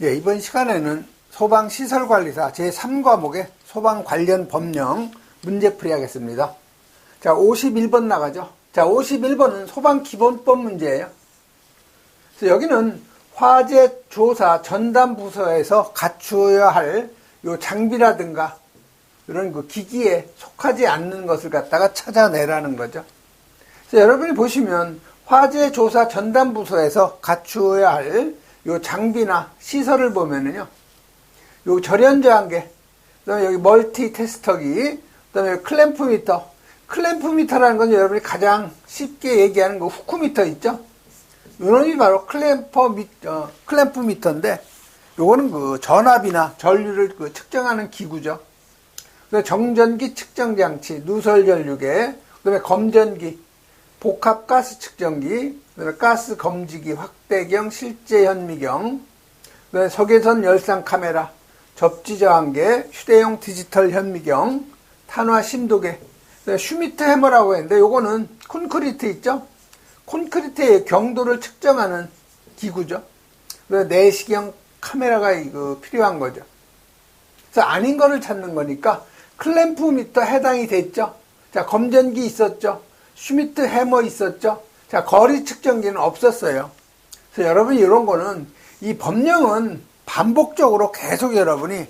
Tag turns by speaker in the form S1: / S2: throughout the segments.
S1: 예, 이번 시간에는 소방시설관리사 제3과목의 소방 관련 법령 문제풀이 하겠습니다. 자, 51번 나가죠. 자, 51번은 소방기본법 문제예요. 그래서 여기는 화재 조사 전담 부서에서 갖추어야 할 요 장비라든가 이런 그 기기에 속하지 않는 것을 갖다가 찾아내라는 거죠. 그래서 여러분이 보시면 화재 조사 전담 부서에서 갖추어야 할 요 장비나 시설을 보면은요, 요 절연저항계, 그 다음에 여기 멀티 테스터기, 그 다음에 클램프미터. 클램프미터라는 건 여러분이 가장 쉽게 얘기하는 거 후크미터 있죠? 요놈이 바로 클램프미터인데, 요거는 그 전압이나 전류를 그 측정하는 기구죠. 그다음에 정전기 측정장치, 누설전류계, 그 다음에 검전기, 복합가스 측정기, 그다음에 가스 검지기, 확대경, 실제 현미경, 그다음에 적외선 열상 카메라, 접지저항계, 휴대용 디지털 현미경, 탄화 심도계, 슈미트 해머라고 했는데 요거는 콘크리트 있죠? 콘크리트의 경도를 측정하는 기구죠. 그래서 내시경 카메라가 이거 필요한 거죠. 그래서 아닌 거를 찾는 거니까 클램프미터 해당이 됐죠. 자, 검전기 있었죠. 슈미트 해머 있었죠. 자, 거리 측정기는 없었어요. 그래서 여러분 이런 거는 이 법령은 반복적으로 계속 여러분이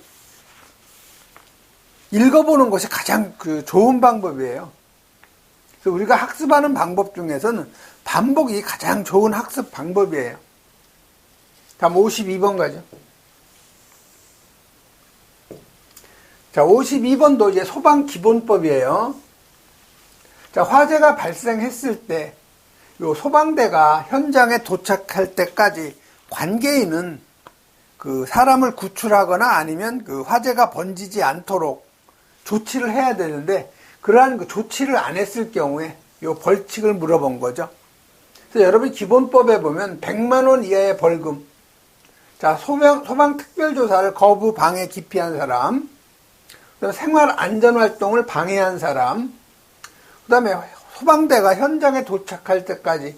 S1: 읽어보는 것이 가장 좋은 방법이에요. 그래서 우리가 학습하는 방법 중에서는 반복이 가장 좋은 학습 방법이에요. 다음 52번 가죠. 자, 52번도 이제 소방기본법이에요. 자, 화재가 발생했을 때, 요 소방대가 현장에 도착할 때까지 관계인은 그 사람을 구출하거나 아니면 그 화재가 번지지 않도록 조치를 해야 되는데, 그러한 그 조치를 안 했을 경우에 요 벌칙을 물어본 거죠. 그래서 여러분 기본법에 보면 100만 원 이하의 벌금. 자, 소방 특별조사를 거부, 방해, 기피한 사람, 생활 안전활동을 방해한 사람, 그 다음에 소방대가 현장에 도착할 때까지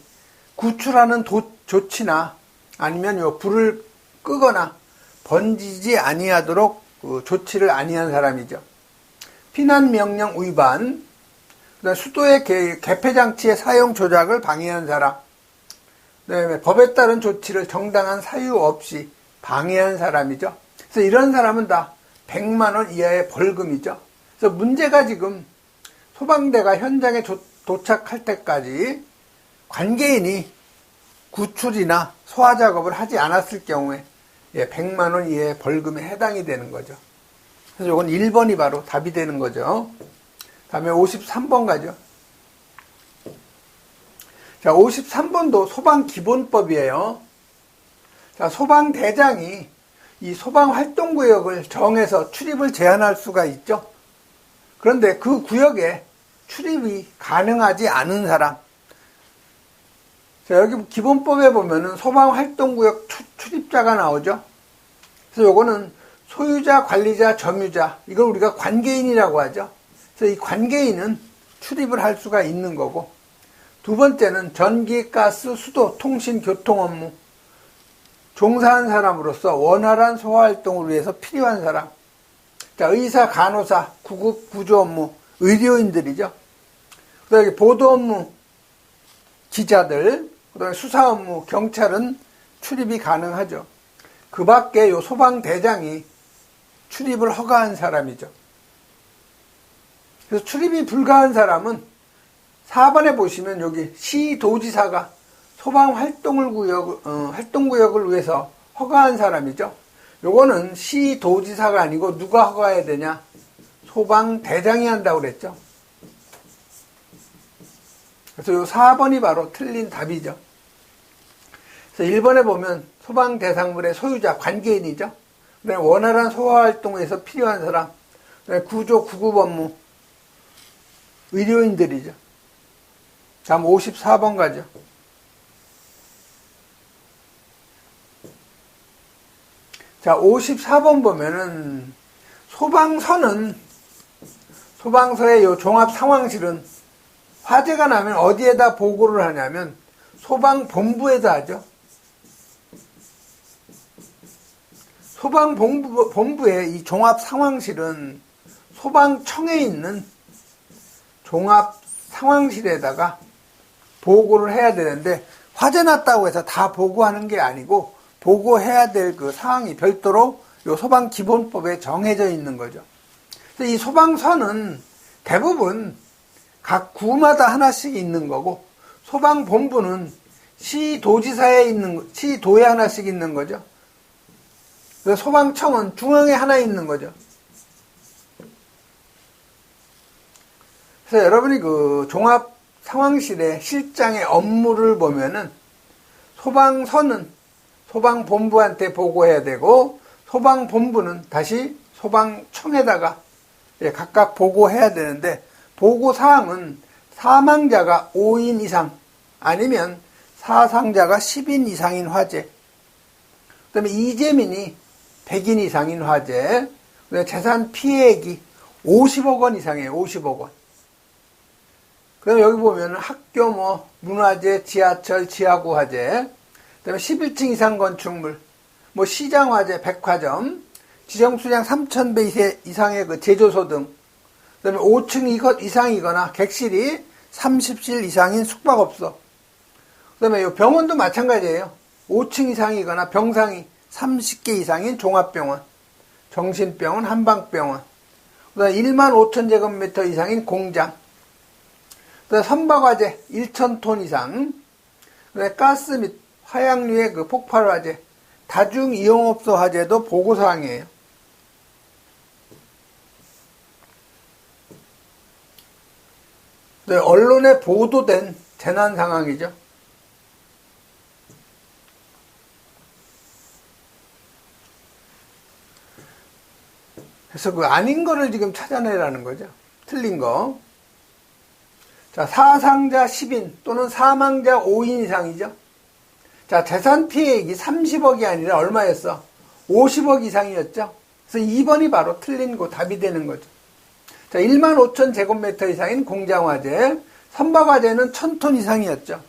S1: 구출하는 조치나 아니면 요 불을 끄거나 번지지 아니하도록 조치를 아니한 사람이죠. 피난명령 위반, 그다음에 수도의 개폐장치의 사용 조작을 방해한 사람, 그다음에 법에 따른 조치를 정당한 사유 없이 방해한 사람이죠. 그래서 이런 사람은 다 100만 원 이하의 벌금이죠. 그래서 문제가 지금 소방대가 현장에 도착할 때까지 관계인이 구출이나 소화 작업을 하지 않았을 경우에 100만 원 이하의 벌금에 해당이 되는 거죠. 그래서 이건 1번이 바로 답이 되는 거죠. 다음에 53번 가죠. 자, 53번도 소방기본법이에요. 자, 소방대장이 이 소방활동구역을 정해서 출입을 제한할 수가 있죠. 그런데 그 구역에 출입이 가능하지 않은 사람. 자, 여기 기본법에 보면은 소방활동구역 출입자가 나오죠. 그래서 요거는 소유자, 관리자, 점유자, 이걸 우리가 관계인이라고 하죠. 그래서 이 관계인은 출입을 할 수가 있는 거고, 두 번째는 전기, 가스, 수도, 통신, 교통 업무, 종사한 사람으로서 원활한 소화활동을 위해서 필요한 사람. 자, 의사, 간호사, 구급, 구조 업무, 의료인들이죠. 그 다음에 보도 업무, 기자들, 그 다음에 수사 업무, 경찰은 출입이 가능하죠. 그 밖에 요 소방대장이 출입을 허가한 사람이죠. 그래서 출입이 불가한 사람은 4번에 보시면 여기 시도지사가 활동구역을 위해서 허가한 사람이죠. 요거는 시도지사가 아니고 누가 허가해야 되냐? 소방대장이 한다고 그랬죠. 그래서 요 4번이 바로 틀린 답이죠. 그래서 1번에 보면 소방대상물의 소유자, 관계인이죠. 그다음에 원활한 소화활동에서 필요한 사람, 그다음에 구조, 구급 업무, 의료인들이죠. 다음 54번 가죠. 자, 54번 보면은 소방서의 요 종합상황실은 화재가 나면 어디에다 보고를 하냐면 소방본부에다 하죠. 소방본부의 이 종합상황실은 소방청에 있는 종합상황실에다가 보고를 해야 되는데, 화재 났다고 해서 다 보고하는 게 아니고 보고해야 될 그 사항이 별도로 요 소방기본법에 정해져 있는 거죠. 그래서 이 소방서는 대부분 각 구마다 하나씩 있는 거고, 소방본부는 시도에 하나씩 있는 거죠. 그래서 소방청은 중앙에 하나 있는 거죠. 그래서 여러분이 그 종합 상황실의 실장의 업무를 보면은, 소방서는 소방본부한테 보고해야 되고, 소방본부는 다시 소방청에다가 각각 보고해야 되는데, 보고사항은 사망자가 5인 이상 아니면 사상자가 10인 이상인 화재, 그 다음에 이재민이 100인 이상인 화재, 재산 피해액이 50억 원 이상이에요. 50억 원. 그 다음에 여기 보면 학교, 문화재, 지하철, 지하구 화재, 그 다음에 11층 이상 건축물, 시장 화재, 백화점, 지정수량 3,000배 이상의 그 제조소 등, 그 다음에 5층 이상이거나 객실이 30실 이상인 숙박업소, 그 다음에 이 병원도 마찬가지예요. 5층 이상이거나 병상이 30개 이상인 종합병원, 정신병원, 한방병원, 그 다음에 1만 5천 제곱미터 이상인 공장, 그 다음에 선박화재 1,000톤 이상, 그 다음에 가스 및 화약류의 그 폭발 화재, 다중이용업소 화재도 보고사항이에요. 네, 언론에 보도된 재난 상황이죠. 그래서 그 아닌 거를 지금 찾아내라는 거죠. 틀린 거. 자, 사상자 10인 또는 사망자 5인 이상이죠. 자, 재산 피해액이 30억이 아니라 얼마였어? 50억 이상이었죠. 그래서 2번이 바로 틀린 거 답이 되는 거죠. 자, 1만 5천 제곱미터 이상인 공장화재, 선박화재는 1,000톤 이상이었죠.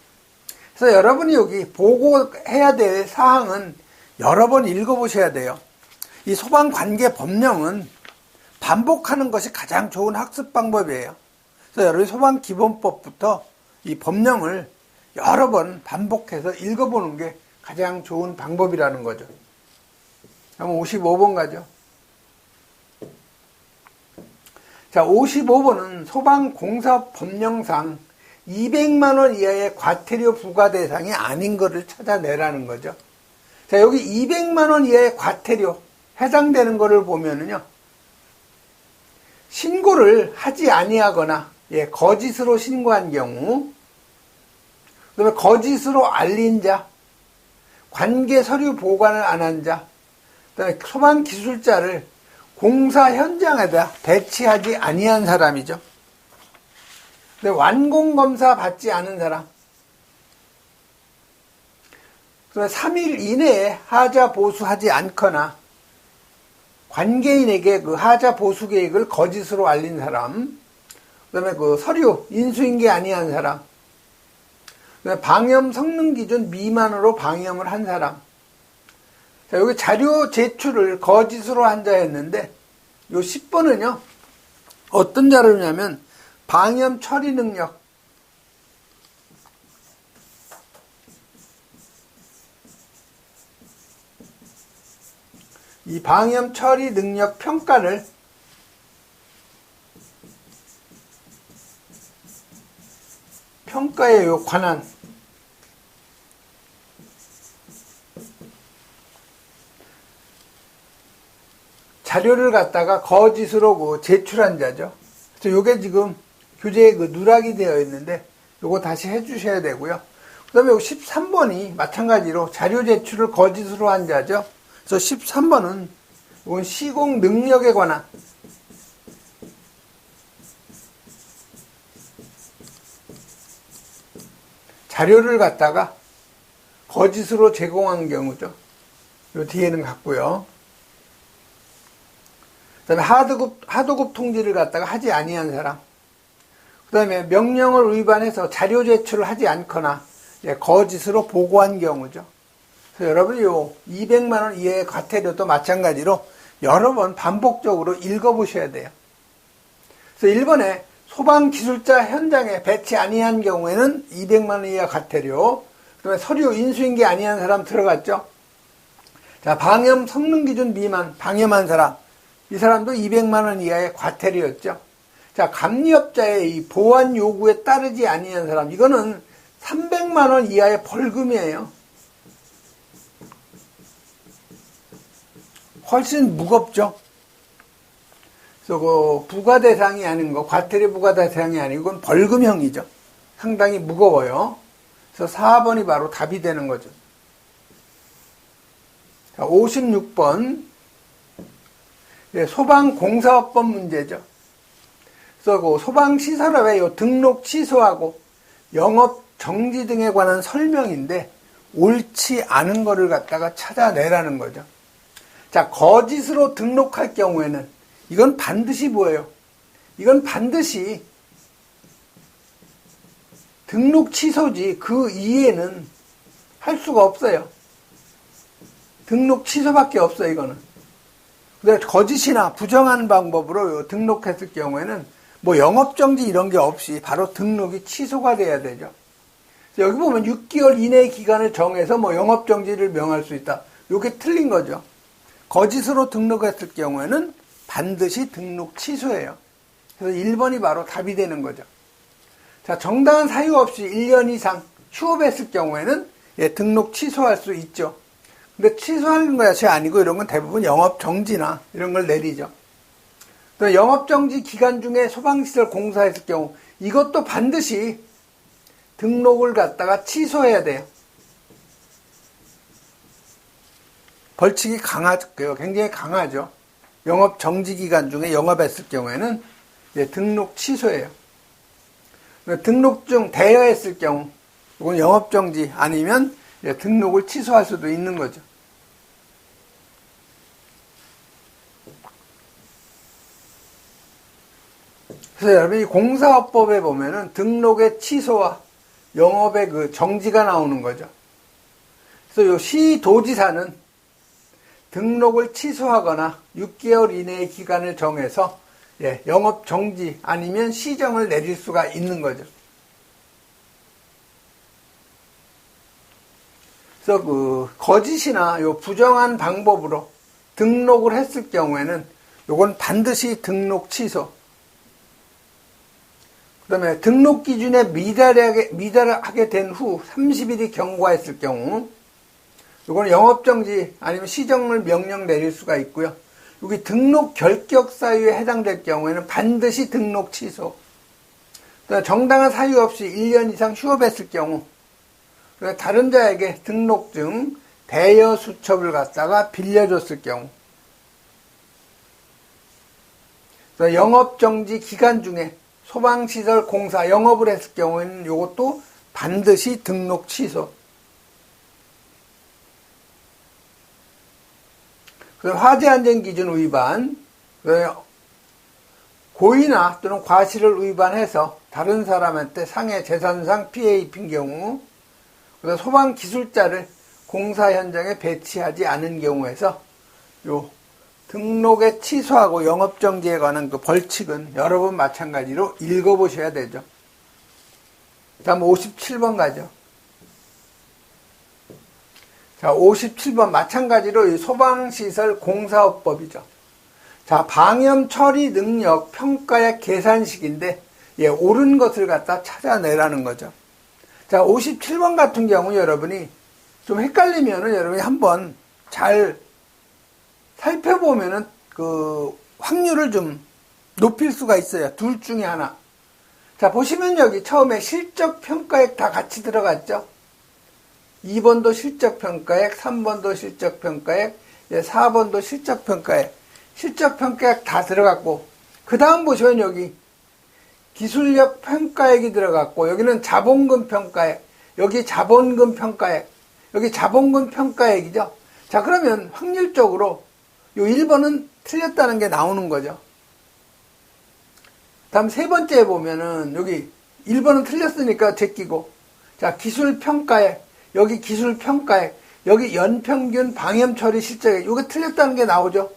S1: 그래서 여러분이 여기 보고해야 될 사항은 여러 번 읽어보셔야 돼요. 이 소방관계 법령은 반복하는 것이 가장 좋은 학습 방법이에요. 그래서 여러분이 소방기본법부터 이 법령을 여러 번 반복해서 읽어보는 게 가장 좋은 방법이라는 거죠. 한번 55번 가죠. 자, 55번은 소방공사법령상 200만 원 이하의 과태료 부과 대상이 아닌 것을 찾아내라는 거죠. 자, 여기 200만 원 이하의 과태료 해당되는 것을 보면은요, 신고를 하지 아니하거나 거짓으로 신고한 경우, 그 다음에 거짓으로 알린 자, 관계 서류 보관을 안 한 자, 그 다음에 소방기술자를 공사 현장에다 배치하지 아니한 사람이죠. 근데 완공검사 받지 않은 사람, 그 다음에 3일 이내에 하자 보수하지 않거나 관계인에게 그 하자 보수 계획을 거짓으로 알린 사람, 그 다음에 그 서류 인수인계 아니한 사람, 그 다음에 방염 성능 기준 미만으로 방염을 한 사람. 자, 여기 자료 제출을 거짓으로 한 자였는데, 요 10번은요, 어떤 자료냐면, 방염 처리 능력, 이 방염 처리 능력 평가를 평가에 관한 자료를 갖다가 거짓으로 제출한 자죠. 그래서 요게 지금 교재에 누락이 되어 있는데 요거 다시 해주셔야 되고요. 그 다음에 13번이 마찬가지로 자료 제출을 거짓으로 한 자죠. 그래서 13번은 이건 시공 능력에 관한 자료를 갖다가 거짓으로 제공한 경우죠. 요 뒤에는 같고요. 그 다음에 하도급 통지를 갖다가 하지 아니한 사람, 그 다음에 명령을 위반해서 자료 제출을 하지 않거나 거짓으로 보고한 경우죠. 그래서 여러분이 요 200만 원 이하의 과태료도 마찬가지로 여러 번 반복적으로 읽어보셔야 돼요. 그래서 1번에 소방기술자 현장에 배치 아니한 경우에는 200만 원 이하 과태료, 그 다음에 서류 인수인계 아니한 사람 들어갔죠. 자, 방염 성능기준 미만, 방염한 사람, 이 사람도 200만 원 이하의 과태료였죠. 자, 감리업자의 이 보안 요구에 따르지 아니한 사람, 이거는 300만 원 이하의 벌금이에요. 훨씬 무겁죠. 그래서 그 부과 대상이 아닌 거, 과태료 부과 대상이 아니고 이건 벌금형이죠. 상당히 무거워요. 그래서 4번이 바로 답이 되는 거죠. 자, 56번. 소방공사업법 문제죠. 그래서 그 소방시설업의 요 등록 취소하고 영업 정지 등에 관한 설명인데 옳지 않은 거를 갖다가 찾아내라는 거죠. 자, 거짓으로 등록할 경우에는 이건 반드시 뭐예요? 이건 반드시 등록 취소지 그 이외에는 할 수가 없어요. 등록 취소밖에 없어요, 이거는. 근데 거짓이나 부정한 방법으로 등록했을 경우에는 뭐 영업정지 이런 게 없이 바로 등록이 취소가 돼야 되죠. 여기 보면 6개월 이내의 기간을 정해서 뭐 영업정지를 명할 수 있다. 이게 틀린 거죠. 거짓으로 등록했을 경우에는 반드시 등록 취소예요. 그래서 1번이 바로 답이 되는 거죠. 자, 정당한 사유 없이 1년 이상 휴업했을 경우에는 등록 취소할 수 있죠. 근데 취소하는 것이 아니고 이런 건 대부분 영업정지나 이런 걸 내리죠. 또 영업정지 기간 중에 소방시설 공사했을 경우 이것도 반드시 등록을 갖다가 취소해야 돼요. 벌칙이 강하고요. 굉장히 강하죠. 영업정지 기간 중에 영업했을 경우에는 등록 취소예요. 등록 중 대여했을 경우 이건 영업정지 아니면 등록을 취소할 수도 있는 거죠. 그래서 여러분 이 공사업법에 보면은 등록의 취소와 영업의 그 정지가 나오는 거죠. 그래서 요 시도지사는 등록을 취소하거나 6개월 이내의 기간을 정해서 영업 정지 아니면 시정을 내릴 수가 있는 거죠. 그래서 그 거짓이나 요 부정한 방법으로 등록을 했을 경우에는 요건 반드시 등록 취소. 그 다음에 등록 기준에 미달하게 된 후 30일이 경과했을 경우 이거는 영업정지 아니면 시정을 명령 내릴 수가 있고요. 여기 등록 결격 사유에 해당될 경우에는 반드시 등록 취소. 정당한 사유 없이 1년 이상 휴업했을 경우 다른 자에게 등록증 대여 수첩을 갖다가 빌려줬을 경우 영업정지 기간 중에 소방시설 공사 영업을 했을 경우에는 이것도 반드시 등록 취소. 화재안전기준 위반, 고의나 또는 과실을 위반해서 다른 사람한테 상해 재산상 피해 입힌 경우, 소방기술자를 공사 현장에 배치하지 않은 경우에서 요 등록에 취소하고 영업정지에 관한 그 벌칙은 여러 번 마찬가지로 읽어보셔야 되죠. 다음 57번 가죠. 자, 57번 마찬가지로 이 소방시설 공사업법이죠. 자, 방염 처리 능력 평가액 계산식인데 옳은 것을 갖다 찾아내라는 거죠. 자, 57번 같은 경우 여러분이 좀 헷갈리면은 여러분이 한번 잘 살펴보면은 그 확률을 좀 높일 수가 있어요. 둘 중에 하나. 자, 보시면 여기 처음에 실적평가액 다 같이 들어갔죠. 2번도 실적평가액, 3번도 실적평가액, 4번도 실적평가액. 실적평가액 다 들어갔고, 그 다음 보시면 여기 기술력 평가액이 들어갔고, 여기는 자본금 평가액, 여기 자본금 평가액, 여기 자본금 평가액이죠. 자, 그러면 확률적으로 요 1번은 틀렸다는 게 나오는 거죠. 다음 세 번째 보면은 여기 1번은 틀렸으니까 제끼고, 자, 기술평가액, 여기 기술평가액, 여기 연평균 방염 처리 실적액, 요게 틀렸다는 게 나오죠.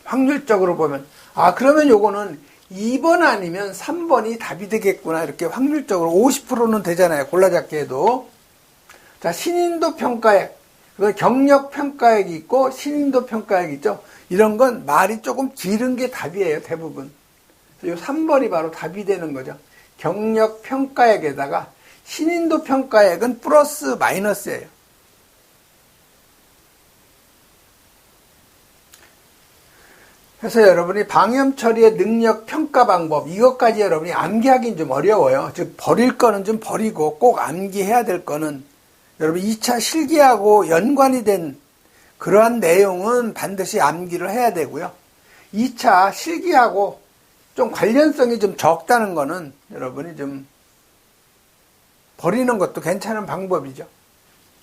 S1: 확률적으로 보면. 아, 그러면 요거는 2번 아니면 3번이 답이 되겠구나. 이렇게 확률적으로 50%는 되잖아요. 골라잡기 해도. 자, 신인도 평가액. 경력 평가액이 있고 신인도 평가액이 있죠. 이런 건 말이 조금 길은 게 답이에요. 대부분. 요 3번이 바로 답이 되는 거죠. 경력 평가액에다가 신인도 평가액은 플러스 마이너스예요. 그래서 여러분이 방염 처리의 능력 평가 방법, 이것까지 여러분이 암기하기는 좀 어려워요. 즉 버릴 거는 좀 버리고 꼭 암기해야 될 거는 여러분 2차 실기하고 연관이 된 그러한 내용은 반드시 암기를 해야 되고요. 2차 실기하고 좀 관련성이 좀 적다는 거는 여러분이 좀 버리는 것도 괜찮은 방법이죠.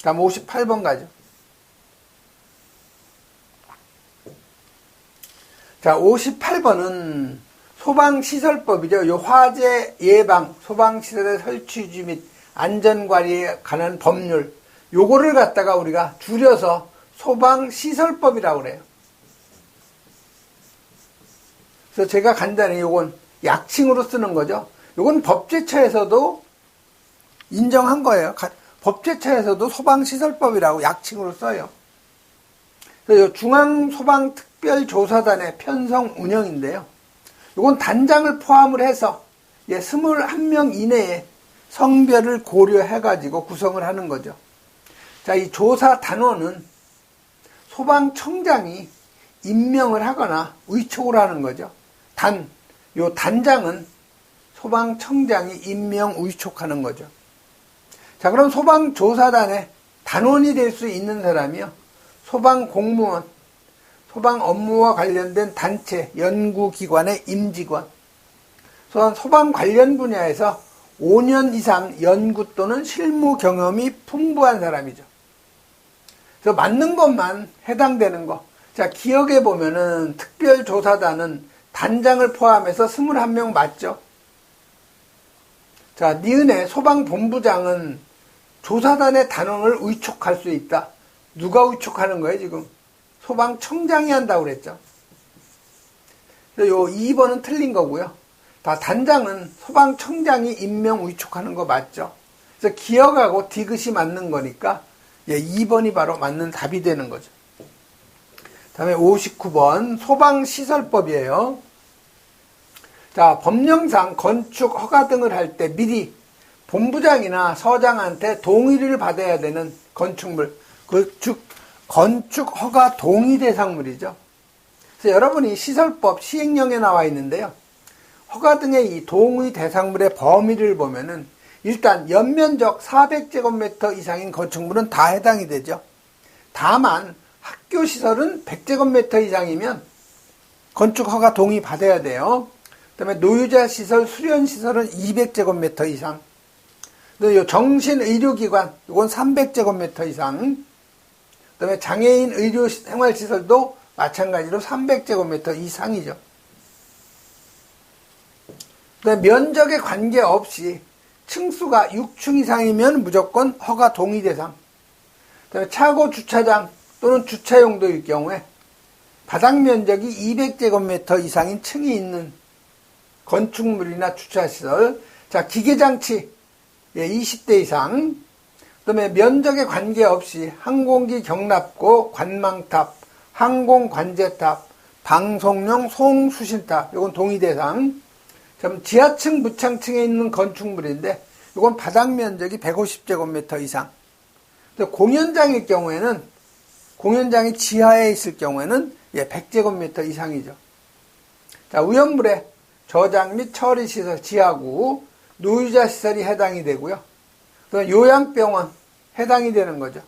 S1: 다음 58번 가죠. 자, 58번은 소방시설법이죠. 요 화재 예방, 소방시설의 설치 유지 및 안전관리에 관한 법률, 요거를 갖다가 우리가 줄여서 소방시설법이라고 그래요. 그래서 제가 간단히 요건 약칭으로 쓰는 거죠. 요건 법제처에서도 인정한 거예요. 법제처에서도 소방시설법이라고 약칭으로 써요. 그래서 중앙소방특별조사단의 편성 운영인데요. 요건 단장을 포함을 해서 21명 이내에 성별을 고려해가지고 구성을 하는 거죠. 자, 이 조사 단원은 소방청장이 임명을 하거나 위촉을 하는 거죠. 요 단장은 소방청장이 임명 위촉하는 거죠. 자, 그럼 소방조사단의 단원이 될 수 있는 사람이요. 소방공무원, 소방 업무와 관련된 단체, 연구기관의 임직원, 소방 관련 분야에서 5년 이상 연구 또는 실무 경험이 풍부한 사람이죠. 그래서 맞는 것만 해당되는 거. 자, 기억해 보면은 특별조사단은 단장을 포함해서 21명 맞죠? 자, 니은의 소방본부장은 조사단의 단원을 위촉할 수 있다. 누가 위촉하는 거예요, 지금? 소방청장이 한다고 그랬죠. 그래서 요 2번은 틀린 거고요. 다 단장은 소방청장이 임명 위촉하는 거 맞죠? 그래서 기억하고 디귿이 맞는 거니까 2번이 바로 맞는 답이 되는 거죠. 다음에 59번 소방시설법이에요. 자, 법령상 건축 허가 등을 할 때 미리 본부장이나 서장한테 동의를 받아야 되는 건축물, 즉 건축 허가 동의 대상물이죠. 그래서 여러분이 시설법 시행령에 나와 있는데요. 허가 등의 이 동의 대상물의 범위를 보면은 일단 연면적 400제곱미터 이상인 건축물은 다 해당이 되죠. 다만 학교 시설은 100제곱미터 이상이면 건축 허가 동의 받아야 돼요. 그다음에 노유자 시설, 수련 시설은 200제곱미터 이상. 또 정신 의료기관 이건 300제곱미터 이상. 그다음에 장애인 의료 생활 시설도 마찬가지로 300제곱미터 이상이죠. 그다음에 면적에 관계없이 층수가 6층 이상이면 무조건 허가 동의 대상. 그다음에 차고 주차장 또는 주차용도일 경우에 바닥 면적이 200제곱미터 이상인 층이 있는 건축물이나 주차시설. 자, 기계장치 20대 이상. 그다음에 면적에 관계없이 항공기 경납고, 관망탑, 항공관제탑, 방송용 송수신탑, 이건 동의 대상. 지하층, 무창층에 있는 건축물인데 이건 바닥 면적이 150제곱미터 이상. 공연장일 경우에는, 공연장이 지하에 있을 경우에는 100제곱미터 이상이죠. 자, 위험물의 저장 및 처리시설, 지하구, 노유자 시설이 해당이 되고요. 또 요양병원 해당이 되는 거죠.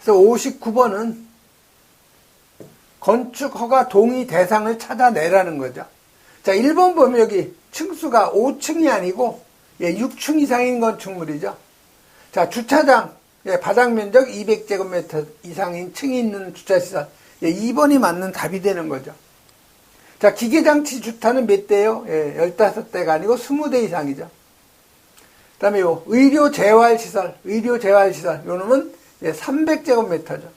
S1: 그래서 59번은 건축허가 동의 대상을 찾아내라는 거죠. 자, 1번 보면 여기 층수가 5층이 아니고 6층 이상인 건축물이죠. 자, 주차장 바닥 면적 200제곱미터 이상인 층이 있는 주차시설 2번이 맞는 답이 되는 거죠. 자, 기계장치 주타는 몇 대요? 15대가 아니고 20대 이상이죠. 다음에 요 의료재활시설, 요 놈은 300제곱미터죠.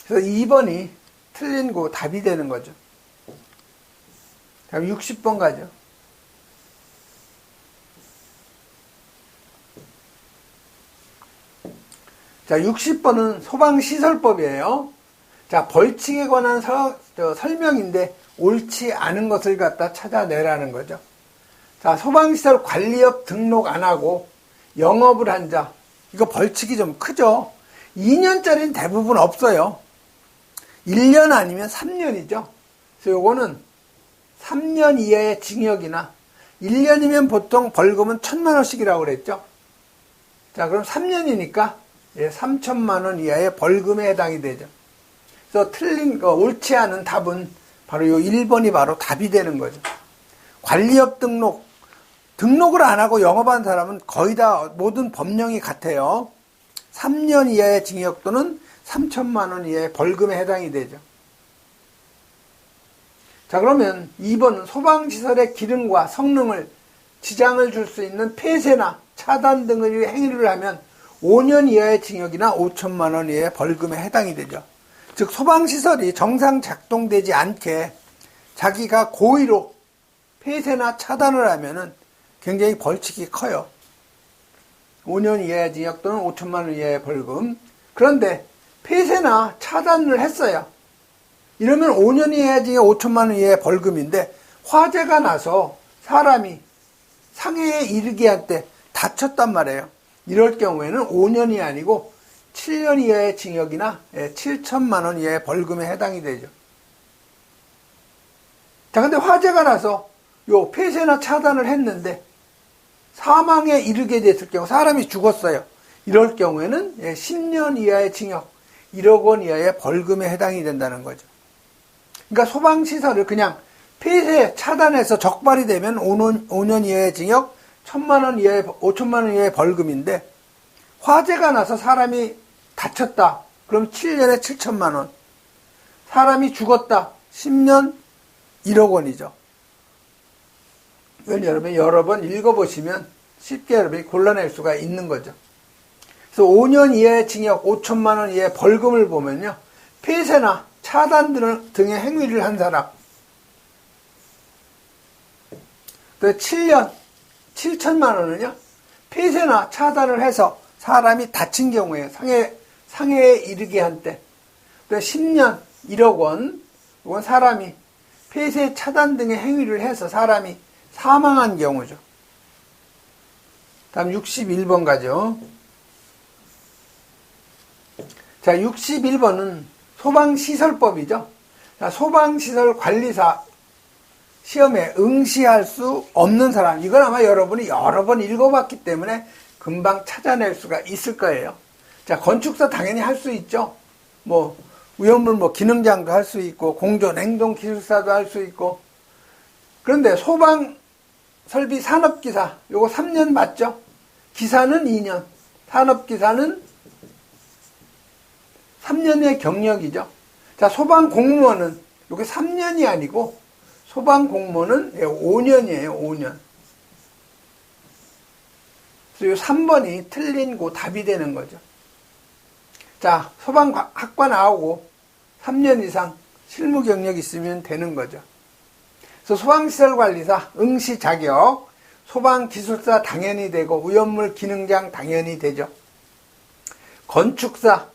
S1: 그래서 2번이 틀린 거 답이 되는 거죠. 다음 60번 가죠. 자, 60번은 소방시설법이에요. 자, 벌칙에 관한 설명인데 옳지 않은 것을 갖다 찾아내라는 거죠. 자, 소방시설 관리업 등록 안 하고 영업을 한 자, 이거 벌칙이 좀 크죠. 2년짜리는 대부분 없어요. 1년 아니면 3년이죠. 그래서 요거는 3년 이하의 징역이나 1년이면 보통 벌금은 1,000만 원씩이라고 그랬죠. 자, 그럼 3년이니까 3,000만 원 이하의 벌금에 해당이 되죠. 그래서 옳지 않은 답은 바로 요 1번이 바로 답이 되는 거죠. 관리업 등록을 안 하고 영업한 사람은 거의 다 모든 법령이 같아요. 3년 이하의 징역 또는 3,000만 원 이하의 벌금에 해당이 되죠. 자, 그러면 2번은 소방시설의 기능과 성능을 지장을 줄 수 있는 폐쇄나 차단 등의 행위를 하면 5년 이하의 징역이나 5천만 원 이하의 벌금에 해당이 되죠. 즉 소방시설이 정상 작동되지 않게 자기가 고의로 폐쇄나 차단을 하면은 굉장히 벌칙이 커요. 5년 이하의 징역 또는 5천만 원 이하의 벌금. 그런데 폐쇄나 차단을 했어요. 이러면 5년 이하의 징역 5천만 원 이하의 벌금인데 화재가 나서 사람이 상해에 이르게 할 때 다쳤단 말이에요. 이럴 경우에는 5년이 아니고 7년 이하의 징역이나 7천만 원 이하의 벌금에 해당이 되죠. 자, 근데 화재가 나서 요 폐쇄나 차단을 했는데 사망에 이르게 됐을 경우 사람이 죽었어요. 이럴 경우에는 10년 이하의 징역, 1억 원 이하의 벌금에 해당이 된다는 거죠. 그러니까 소방시설을 그냥 폐쇄 차단해서 적발이 되면 5년 이하의 징역, 5천만 원 이하의 벌금인데 화재가 나서 사람이 다쳤다. 그럼 7년에 7천만 원. 사람이 죽었다. 10년 1억 원이죠. 이건 여러분이 여러 번 읽어보시면 쉽게 여러분이 골라낼 수가 있는 거죠. 그래서 5년 이하의 징역, 5천만 원 이하의 벌금을 보면요. 폐쇄나 차단 등의 행위를 한 사람. 또 7년 7천만 원은요. 폐쇄나 차단을 해서 사람이 다친 경우에 상해에 이르게 한 때. 또 10년 1억 원. 이건 사람이 폐쇄 차단 등의 행위를 해서 사람이 사망한 경우죠. 다음 61번 가죠. 자, 61번은 소방시설법이죠. 자, 소방시설 관리사 시험에 응시할 수 없는 사람. 이건 아마 여러분이 여러 번 읽어봤기 때문에 금방 찾아낼 수가 있을 거예요. 자, 건축사 당연히 할 수 있죠. 우연물 기능장도 할 수 있고, 공조냉동기술사도 할 수 있고. 그런데 소방설비 산업기사, 요거 3년 맞죠? 기사는 2년, 산업기사는 3년의 경력이죠. 자, 소방공무원은 요게 3년이 아니고, 소방공무원은 5년이에요, 5년. 그래서 요 3번이 틀린 고 답이 되는 거죠. 자, 소방학과 나오고 3년 이상 실무 경력이 있으면 되는 거죠. 그래서 소방시설관리사 응시 자격, 소방기술사 당연히 되고 우연물 기능장 당연히 되죠. 건축사,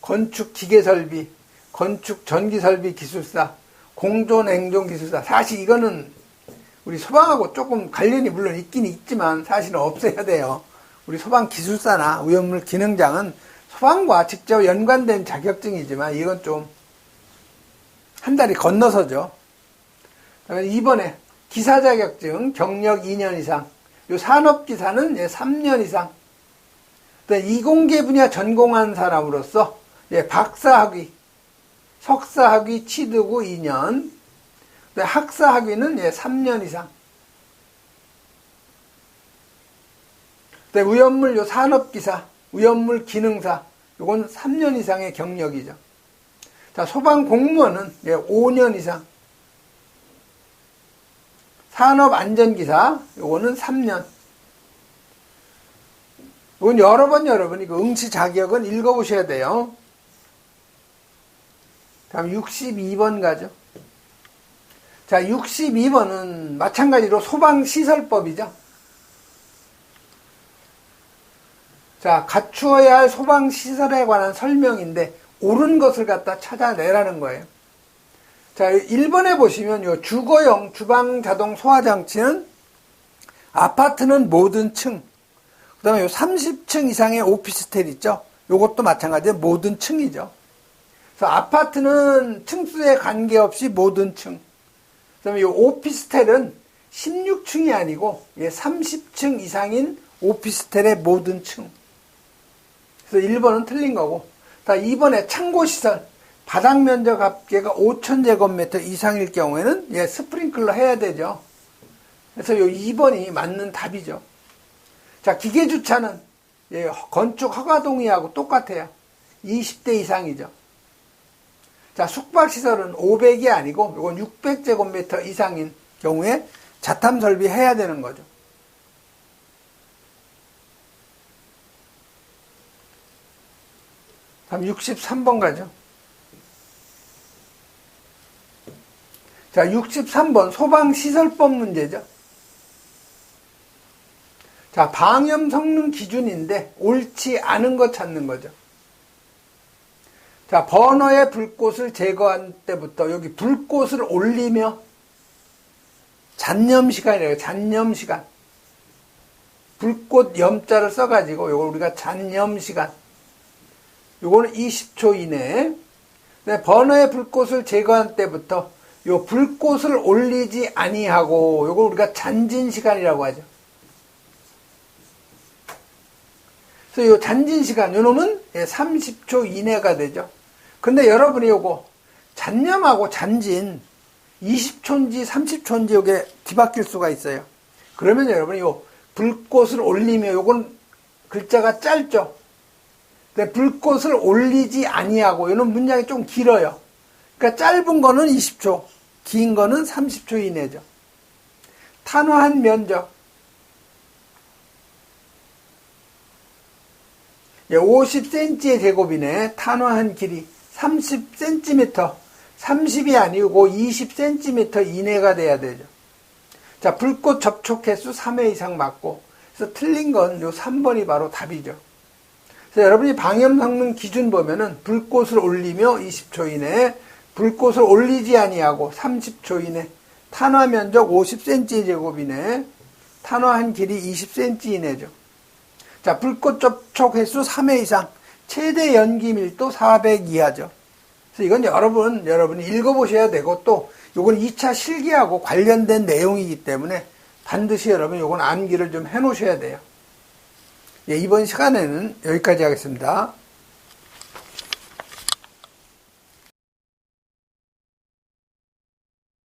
S1: 건축기계설비, 건축전기설비 기술사, 공조냉동기술사. 사실 이거는 우리 소방하고 조금 관련이 물론 있긴 있지만 사실은 없어야 돼요. 우리 소방기술사나 우연물 기능장은 소방과 직접 연관된 자격증이지만 이건 좀 한 달이 건너서죠. 그다음에 이번에 기사 자격증 경력 2년 이상, 요 산업기사는 3년 이상. 이공계 분야 전공한 사람으로서 박사학위, 석사학위 취득 후 2년, 학사학위는 3년 이상. 우연물 산업기사, 우연물 기능사, 요건 3년 이상의 경력이죠. 자, 소방공무원은 5년 이상. 산업안전기사, 요거는 3년. 이건 여러 번 여러분이 그 응시 자격은 읽어보셔야 돼요. 다음 62번 가죠. 자, 62번은 마찬가지로 소방시설법이죠. 자, 갖추어야 할 소방시설에 관한 설명인데 옳은 것을 갖다 찾아내라는 거예요. 자, 1번에 보시면 요 주거용 주방자동 소화장치는 아파트는 모든 층, 그 다음에 요 30층 이상의 오피스텔 있죠. 요것도 마찬가지로 모든 층이죠. 그래서 아파트는 층수에 관계없이 모든 층. 그 다음에 요 오피스텔은 16층이 아니고 30층 이상인 오피스텔의 모든 층. 그래서 1번은 틀린 거고. 자, 2번에 창고시설. 바닥 면적 합계가 5,000제곱미터 이상일 경우에는 스프링클러 해야 되죠. 그래서 요 2번이 맞는 답이죠. 자, 기계주차는 건축 허가 동의하고 똑같아요. 20대 이상이죠. 자, 숙박시설은 500이 아니고 이건 600제곱미터 이상인 경우에 자탐 설비해야 되는 거죠. 다음 63번 가죠. 자, 63번 소방시설법 문제죠. 자, 방염 성능 기준인데 옳지 않은 것 찾는 거죠. 자, 버너의 불꽃을 제거한 때부터 여기 불꽃을 올리며 잔염시간이래요. 잔염시간. 불꽃 염자를 써가지고 요걸 우리가 잔염시간. 요거는 20초 이내에. 버너의 불꽃을 제거한 때부터 요 불꽃을 올리지 아니하고 요걸 우리가 잔진시간이라고 하죠. 그래서 요 잔진시간 요 놈은 30초 이내가 되죠. 근데 여러분이 요거 잔염하고 잔진 20초인지 30초인지 요게 뒤바뀔 수가 있어요. 그러면 여러분이 요 불꽃을 올리며 요건 글자가 짧죠. 근데 불꽃을 올리지 아니하고 요는 문장이 좀 길어요. 그러니까 짧은 거는 20초, 긴 거는 30초 이내죠. 탄화한 면적 50cm의 제곱이네. 탄화한 길이 30cm, 30이 아니고 20cm 이내가 돼야 되죠. 자, 불꽃 접촉 횟수 3회 이상 맞고. 그래서 틀린 건 요 3번이 바로 답이죠. 그래서 여러분이 방염 성능 기준 보면은 불꽃을 올리며 20초 이내, 불꽃을 올리지 아니하고 30초 이내, 탄화 면적 50cm 제곱 이내, 탄화한 길이 20cm 이내죠. 자, 불꽃 접촉 횟수 3회 이상, 최대 연기 밀도 400 이하죠. 그래서 이건 여러분이 읽어보셔야 되고, 또 이건 2차 실기하고 관련된 내용이기 때문에 반드시 여러분 이건 암기를 좀 해놓으셔야 돼요. 이번 시간에는 여기까지 하겠습니다.